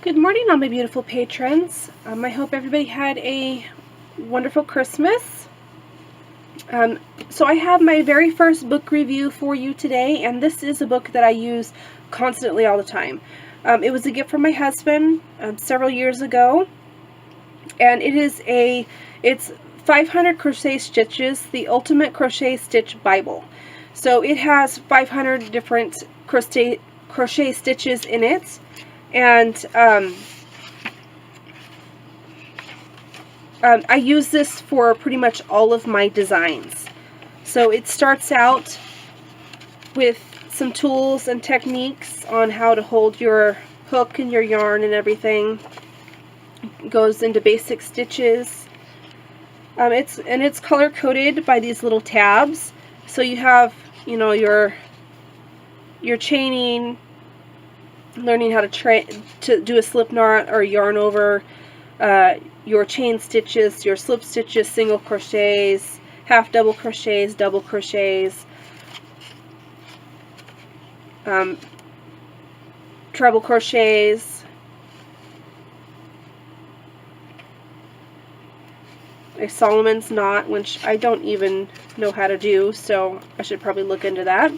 Good morning, all my beautiful patrons. I hope everybody had a wonderful Christmas. So I have my very first book review for you today, and this is a book that I use constantly all the time. It was a gift from my husband several years ago, and it's 500 Crochet Stitches, the Ultimate Crochet Stitch Bible. So it has 500 different crochet stitches in it. And I use this for pretty much all of my designs. So it starts out with some tools and techniques on how to hold your hook and your yarn and everything. It goes into basic stitches. It's color coded by these little tabs. So you have, your chaining, learning how to do a slip knot or yarn over, your chain stitches, your slip stitches, single crochets, half double crochets, double crochets, treble crochets, a Solomon's knot, which I don't even know how to do, so I should probably look into that.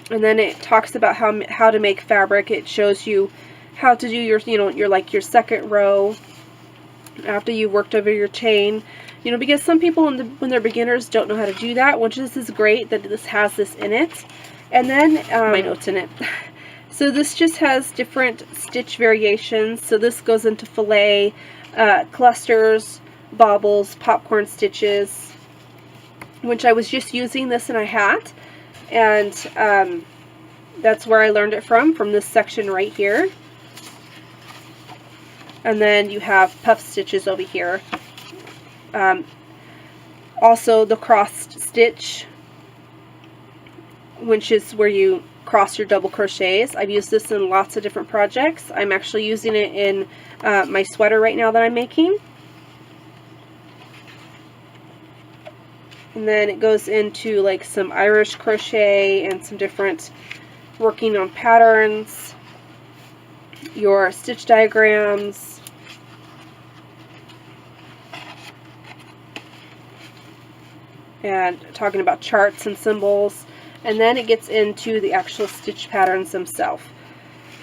And then it talks about how to make fabric. It shows you how to do your second row after you've worked over your chain. Because some people when they're beginners don't know how to do that, which is great that this has this in it. And then my notes in it. So this just has different stitch variations. So this goes into fillet, clusters, bobbles, popcorn stitches, which I was just using this in a hat. And that's where I learned it from this section right here. And then you have puff stitches over here. Also the crossed stitch, which is where you cross your double crochets. I've used this in lots of different projects. I'm actually using it in my sweater right now that I'm making. And then it goes into like some Irish crochet and some different working on patterns, your stitch diagrams, and talking about charts and symbols. And then it gets into the actual stitch patterns themselves.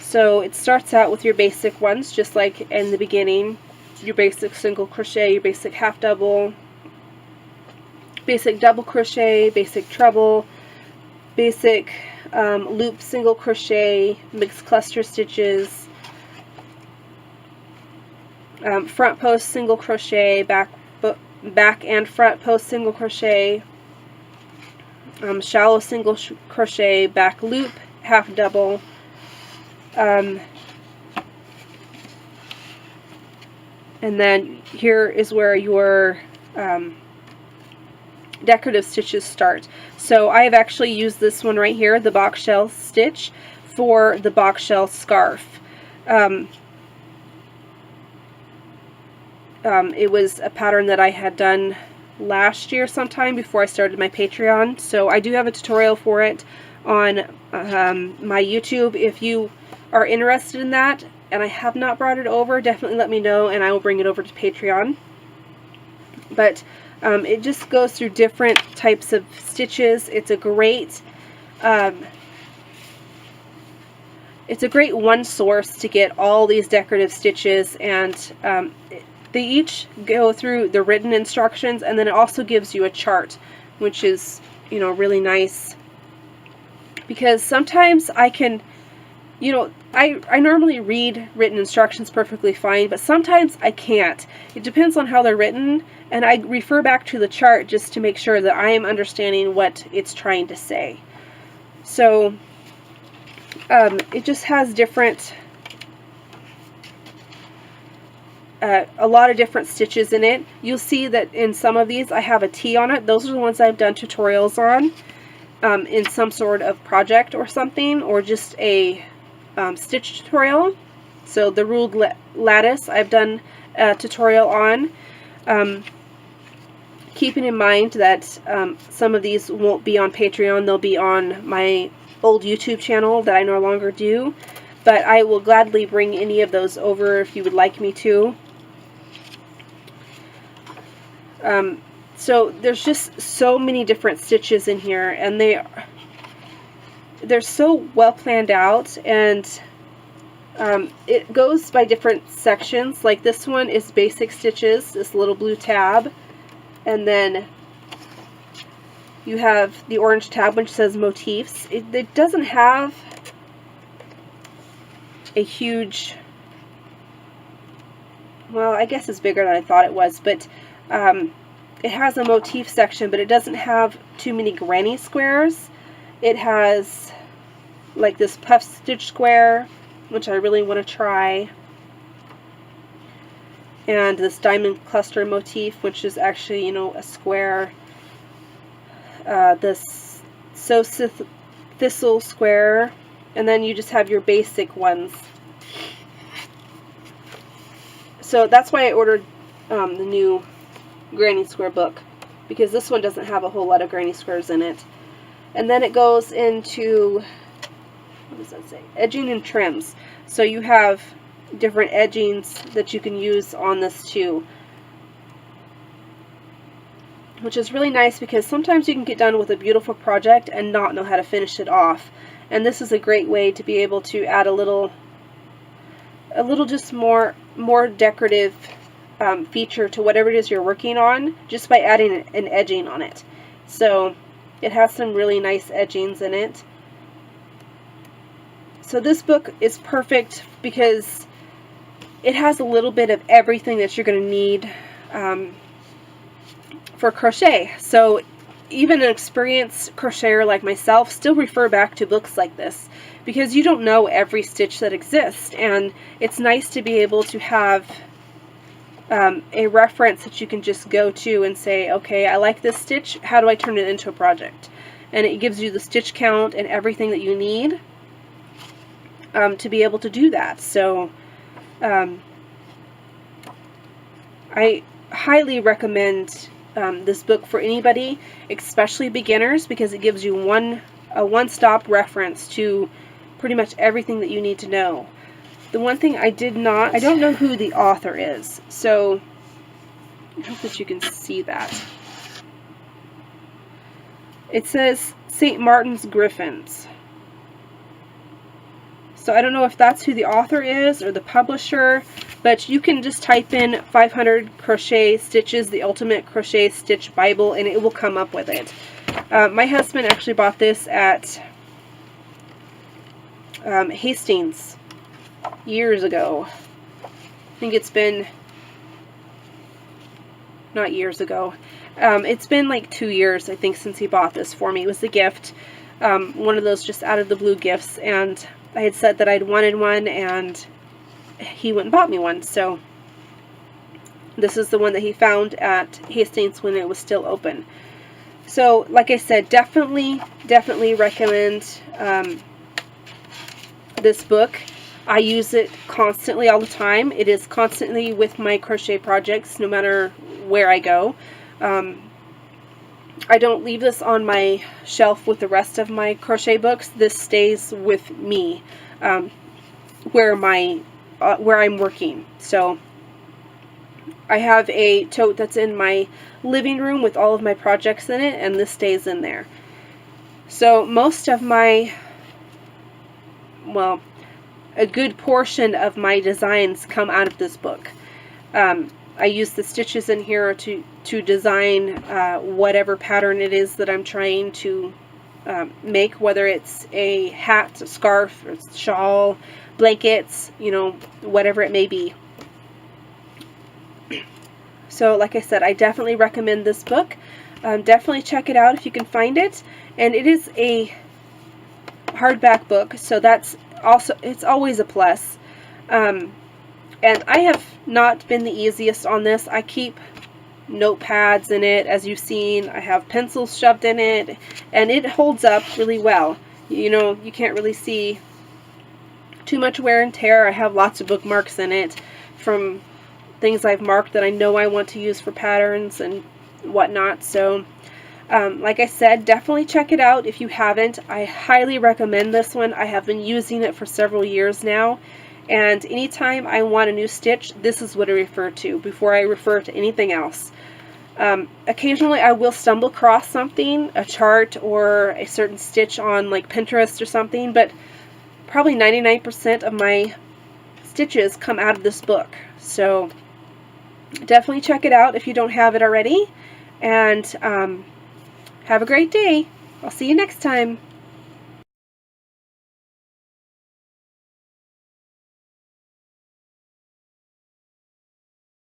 So it starts out with your basic ones, just like in the beginning, your basic single crochet, your basic half double, basic double crochet, basic treble, basic loop single crochet, mixed cluster stitches, front post single crochet, back and front post single crochet, shallow single crochet, back loop, half double, and then here is where your decorative stitches start. So I have actually used this one right here, the box shell stitch, for the box shell scarf. It was a pattern that I had done last year sometime before I started my Patreon, so I do have a tutorial for it on my YouTube. If you are interested in that and I have not brought it over, definitely let me know and I will bring it over to Patreon. But it just goes through different types of stitches. It's a great one source to get all these decorative stitches, and they each go through the written instructions, and then it also gives you a chart, which is really nice, because sometimes I can I normally read written instructions perfectly fine, but sometimes I can't. It depends on how they're written, and I refer back to the chart just to make sure that I am understanding what it's trying to say. So it just has different, a lot of different stitches in it. You'll see that in some of these I have a T on it. Those are the ones I've done tutorials on in some sort of project or something, or just a stitch tutorial. So the ruled lattice I've done a tutorial on. Keeping in mind that some of these won't be on Patreon, they'll be on my old YouTube channel that I no longer do. but I will gladly bring any of those over if you would like me to. So there's just so many different stitches in here, and they're so well planned out, and it goes by different sections. Like this one is basic stitches, this little blue tab, and then you have the orange tab which says Motifs. It doesn't have a huge, well, I guess it's bigger than I thought it was, but it has a motif section, but it doesn't have too many granny squares. It has like this puff stitch square, which I really want to try, and this diamond cluster motif, which is actually, you know, a square. This thistle square, and then you just have your basic ones. So that's why I ordered the new granny square book, because this one doesn't have a whole lot of granny squares in it. And then it goes into, what does that say? Edging and trims. So you have different edgings that you can use on this too, which is really nice, because sometimes you can get done with a beautiful project and not know how to finish it off. And this is a great way to be able to add a little just more decorative feature to whatever it is you're working on, just by adding an edging on it. So it has some really nice edgings in it. So this book is perfect because it has a little bit of everything that you're going to need for crochet. So even an experienced crocheter like myself still refer back to books like this, because you don't know every stitch that exists, and it's nice to be able to have a reference that you can just go to and say, okay, I like this stitch, how do I turn it into a project? And it gives you the stitch count and everything that you need to be able to do that. So I highly recommend this book for anybody, especially beginners, because it gives you a one-stop reference to pretty much everything that you need to know. The one thing I don't know who the author is, so I hope that you can see that. It says St. Martin's Griffins. So I don't know if that's who the author is or the publisher, but you can just type in 500 crochet stitches, the ultimate crochet stitch Bible, and it will come up with it. My husband actually bought this at Hastings years ago. I think it's been, not years ago, it's been like 2 years, I think, since he bought this for me. It was a gift, one of those just out of the blue gifts, and I had said that I'd wanted one, and he went and bought me one. So this is the one that he found at Hastings when it was still open. So like I said, definitely recommend this book. I use it constantly, all the time. It is constantly with my crochet projects, no matter where I go. I don't leave this on my shelf with the rest of my crochet books. This stays with me where I'm working. So I have a tote that's in my living room with all of my projects in it, and this stays in there. So most of my, well, a good portion of my designs come out of this book. I use the stitches in here to design whatever pattern it is that I'm trying to make, whether it's a hat, a scarf, or shawl, blankets, you know, whatever it may be. So like I said, I definitely recommend this book. Definitely check it out if you can find it. And it is a hardback book, so that's also, it's always a plus. And I have not been the easiest on this. I keep notepads in it, as you've seen. I have pencils shoved in it, and it holds up really well. You know, you can't really see too much wear and tear. I have lots of bookmarks in it from things I've marked that I know I want to use for patterns and whatnot. So Like I said, definitely check it out if you haven't. I highly recommend this one. I have been using it for several years now, and anytime I want a new stitch, this is what I refer to before I refer to anything else. Occasionally I will stumble across something, a chart or a certain stitch on like Pinterest or something, but probably 99% of my stitches come out of this book. So definitely check it out if you don't have it already, and have a great day. I'll see you next time.